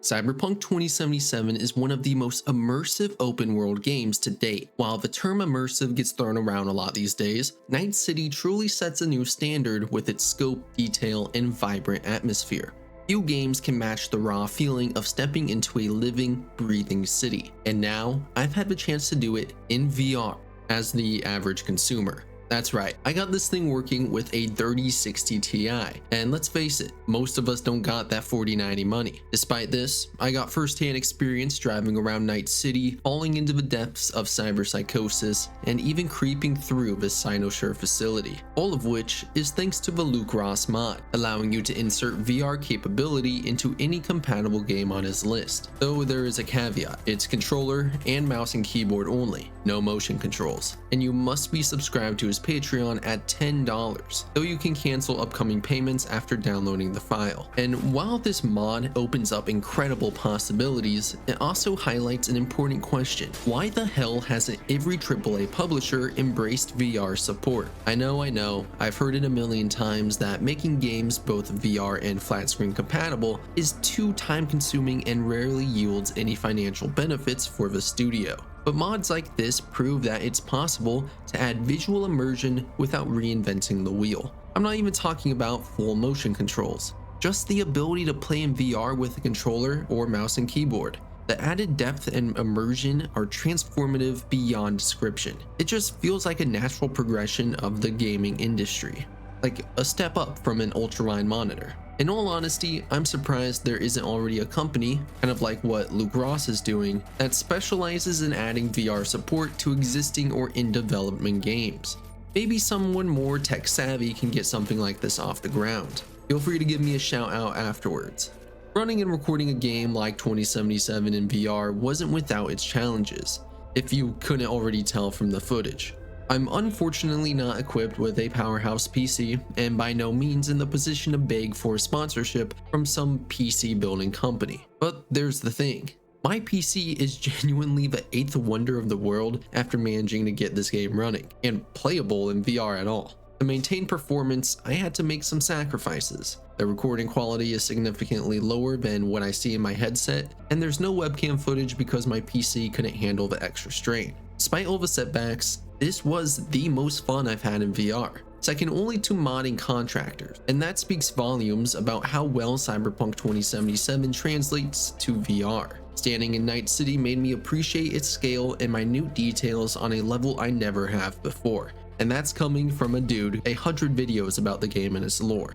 Cyberpunk 2077 is one of the most immersive open world games to date. While the term immersive gets thrown around a lot these days, Night City truly sets a new standard with its scope, detail, and vibrant atmosphere. Few games can match the raw feeling of stepping into a living, breathing city. And now, I've had the chance to do it in VR as the average consumer. That's right, I got this thing working with a 3060 Ti, and let's face it, most of us don't got that 4090 money. Despite this, I got first-hand experience driving around Night City, falling into the depths of cyberpsychosis, and even creeping through the Cynosure facility, all of which is thanks to the Luke Ross mod, allowing you to insert VR capability into any compatible game on his list. Though there is a caveat, it's controller and mouse and keyboard only, no motion controls, and you must be subscribed to his Patreon at $10, though you can cancel upcoming payments after downloading the file. And while this mod opens up incredible possibilities, it also highlights an important question. Why the hell hasn't every AAA publisher embraced VR support? I know, I've heard it a million times that making games both VR and flat screen compatible is too time consuming and rarely yields any financial benefits for the studio. But mods like this prove that it's possible to add visual immersion without reinventing the wheel. I'm not even talking about full motion controls, just the ability to play in VR with a controller or mouse and keyboard. The added depth and immersion are transformative beyond description. It just feels like a natural progression of the gaming industry, like a step up from an ultrawide monitor. In all honesty, I'm surprised there isn't already a company, kind of like what Luke Ross is doing, that specializes in adding VR support to existing or in development games. Maybe someone more tech savvy can get something like this off the ground. Feel free to give me a shout out afterwards. Running and recording a game like 2077 in VR wasn't without its challenges, if you couldn't already tell from the footage. I'm unfortunately not equipped with a powerhouse PC and by no means in the position to beg for a sponsorship from some PC building company. But there's the thing. My PC is genuinely the 8th wonder of the world after managing to get this game running and playable in VR at all. To maintain performance, I had to make some sacrifices. The recording quality is significantly lower than what I see in my headset, and there's no webcam footage because my PC couldn't handle the extra strain. Despite all the setbacks, this was the most fun I've had in VR, second only to modding contractors, and that speaks volumes about how well Cyberpunk 2077 translates to VR. Standing in Night City made me appreciate its scale and minute details on a level I never have before, and that's coming from a dude 100 videos about the game and its lore.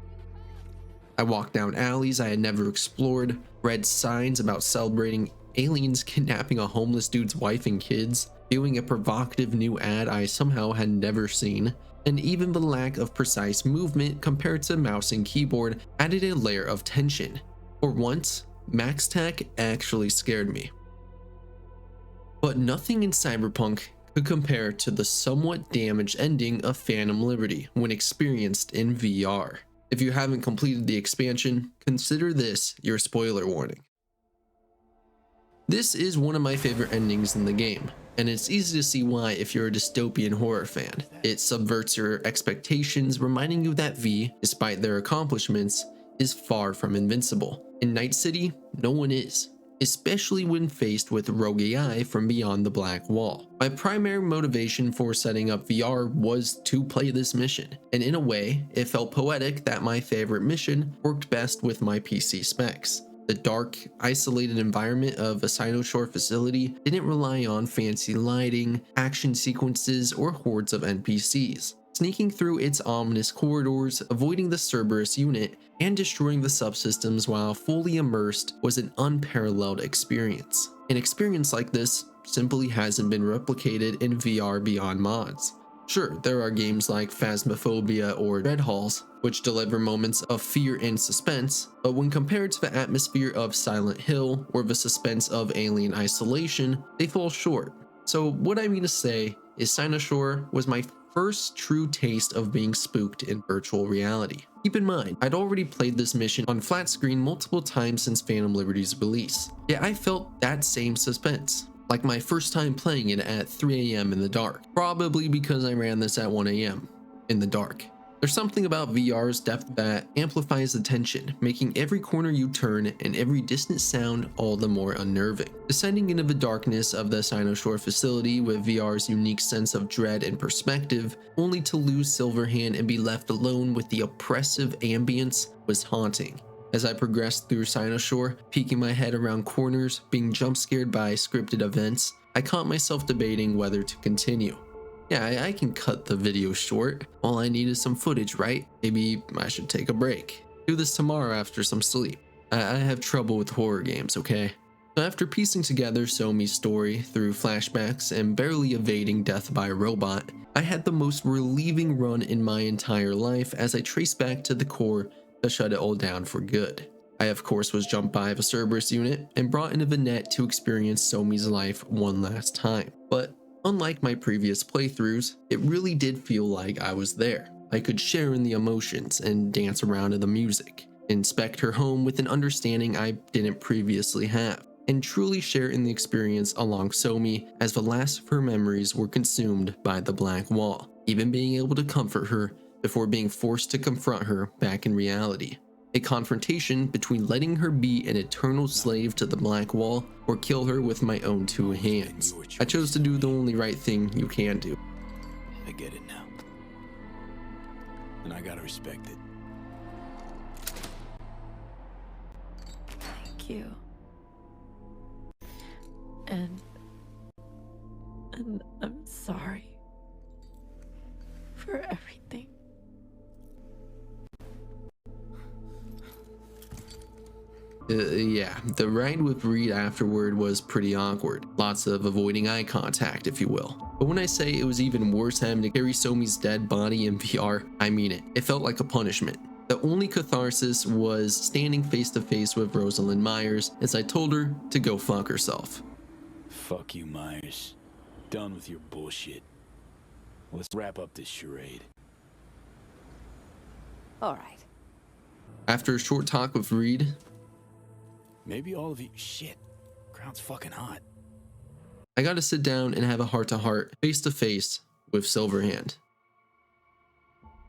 I walked down alleys I had never explored, read signs about celebrating aliens kidnapping a homeless dude's wife and kids, viewing a provocative new ad I somehow had never seen, and even the lack of precise movement compared to mouse and keyboard added a layer of tension. For once, Max Tech actually scared me. But nothing in Cyberpunk could compare to the somewhat damaged ending of Phantom Liberty when experienced in VR. If you haven't completed the expansion, consider this your spoiler warning. This is one of my favorite endings in the game, and it's easy to see why if you're a dystopian horror fan. It subverts your expectations, reminding you that V, despite their accomplishments, is far from invincible. In Night City, no one is, especially when faced with rogue AI from beyond the Black Wall. My primary motivation for setting up VR was to play this mission, and in a way, it felt poetic that my favorite mission worked best with my PC specs. The dark, isolated environment of a Cynosure facility didn't rely on fancy lighting, action sequences, or hordes of NPCs. Sneaking through its ominous corridors, avoiding the Cerberus unit, and destroying the subsystems while fully immersed was an unparalleled experience. An experience like this simply hasn't been replicated in VR beyond mods. Sure, there are games like Phasmophobia or Dread Halls, which deliver moments of fear and suspense, but when compared to the atmosphere of Silent Hill or the suspense of Alien Isolation, they fall short. So what I mean to say is Cynosure was my first true taste of being spooked in virtual reality. Keep in mind, I'd already played this mission on flat screen multiple times since Phantom Liberty's release, yet I felt that same suspense. Like my first time playing it at 3 AM in the dark, probably because I ran this at 1 AM in the dark. There's something about VR's depth that amplifies the tension, making every corner you turn and every distant sound all the more unnerving. Descending into the darkness of the Cynosure facility with VR's unique sense of dread and perspective, only to lose Silverhand and be left alone with the oppressive ambience, was haunting. As I progressed through Cynosure, peeking my head around corners, being jump scared by scripted events, I caught myself debating whether to continue. Yeah, I can cut the video short. All I need is some footage, right? Maybe I should take a break. Do this tomorrow after some sleep. I have trouble with horror games, okay? So after piecing together Somi's story through flashbacks and barely evading death by a robot, I had the most relieving run in my entire life as I traced back to the core to shut it all down for good. I of course was jumped by the Cerberus unit and brought into the net to experience Somi's life one last time. But unlike my previous playthroughs, it really did feel like I was there. I could share in the emotions and dance around to the music, inspect her home with an understanding I didn't previously have, and truly share in the experience along Somi as the last of her memories were consumed by the Black Wall, even being able to comfort her before being forced to confront her back in reality. A confrontation between letting her be an eternal slave to the Black Wall or kill her with my own two hands. I chose to do the only right thing you can do. I get it now. And I gotta respect it. Thank you. And I'm sorry for everything. Yeah, the ride with Reed afterward was pretty awkward. Lots of avoiding eye contact, if you will. But when I say it was even worse having to carry Somi's dead body in VR, I mean it. It felt like a punishment. The only catharsis was standing face to face with Rosalind Myers as I told her to go fuck herself. Fuck you, Myers. Done with your bullshit. Let's wrap up this charade. All right. After a short talk with Reed, Maybe all of you. Shit. Ground's fucking hot. I got to sit down and have a heart-to-heart, face-to-face with Silverhand.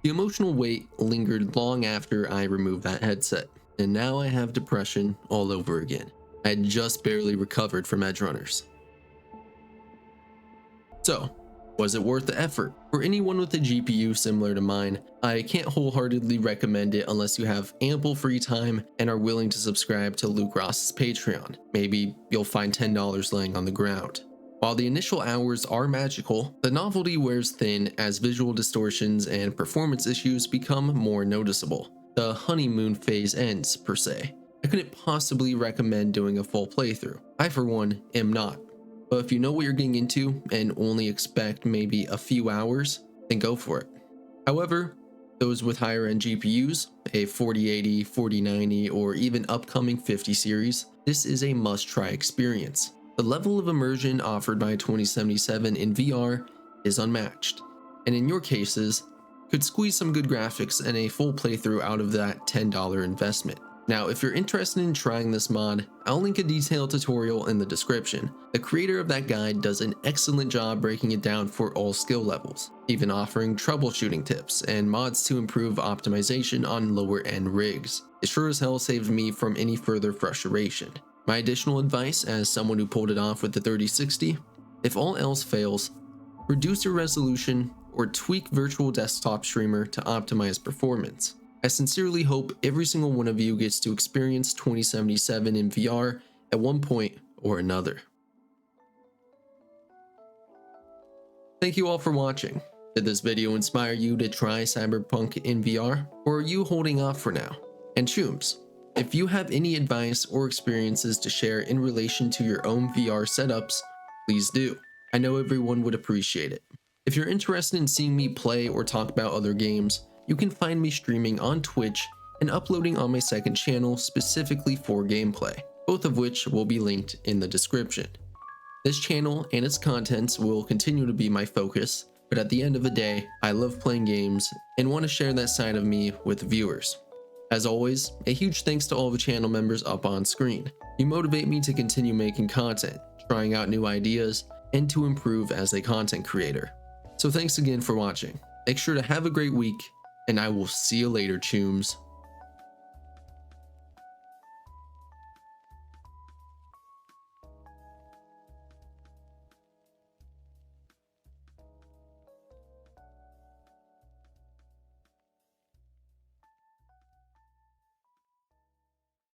The emotional weight lingered long after I removed that headset, and now I have depression all over again. I had just barely recovered from edge runners. So, was it worth the effort? For anyone with a GPU similar to mine, I can't wholeheartedly recommend it unless you have ample free time and are willing to subscribe to Luke Ross's Patreon. Maybe you'll find $10 laying on the ground. While the initial hours are magical, the novelty wears thin as visual distortions and performance issues become more noticeable. The honeymoon phase ends, per se. I couldn't possibly recommend doing a full playthrough. I, for one, am not. But if you know what you're getting into and only expect maybe a few hours, then go for it. However, those with higher end GPUs, a 4080, 4090, or even upcoming 50 series, this is a must-try experience. The level of immersion offered by 2077 in VR is unmatched, and in your cases, could squeeze some good graphics and a full playthrough out of that $10 investment. Now, if you're interested in trying this mod, I'll link a detailed tutorial in the description. The creator of that guide does an excellent job breaking it down for all skill levels, even offering troubleshooting tips and mods to improve optimization on lower end rigs. It sure as hell saved me from any further frustration. My additional advice as someone who pulled it off with the 3060, if all else fails, reduce your resolution or tweak Virtual Desktop Streamer to optimize performance. I sincerely hope every single one of you gets to experience 2077 in VR at one point or another. Thank you all for watching. Did this video inspire you to try Cyberpunk in VR, or are you holding off for now? And Chooms, if you have any advice or experiences to share in relation to your own VR setups, please do. I know everyone would appreciate it. If you're interested in seeing me play or talk about other games, you can find me streaming on Twitch and uploading on my second channel specifically for gameplay, both of which will be linked in the description. This channel and its contents will continue to be my focus, but at the end of the day, I love playing games and want to share that side of me with viewers. As always, a huge thanks to all the channel members up on screen. You motivate me to continue making content, trying out new ideas, and to improve as a content creator. So thanks again for watching. Make sure to have a great week, and I will see you later, chooms.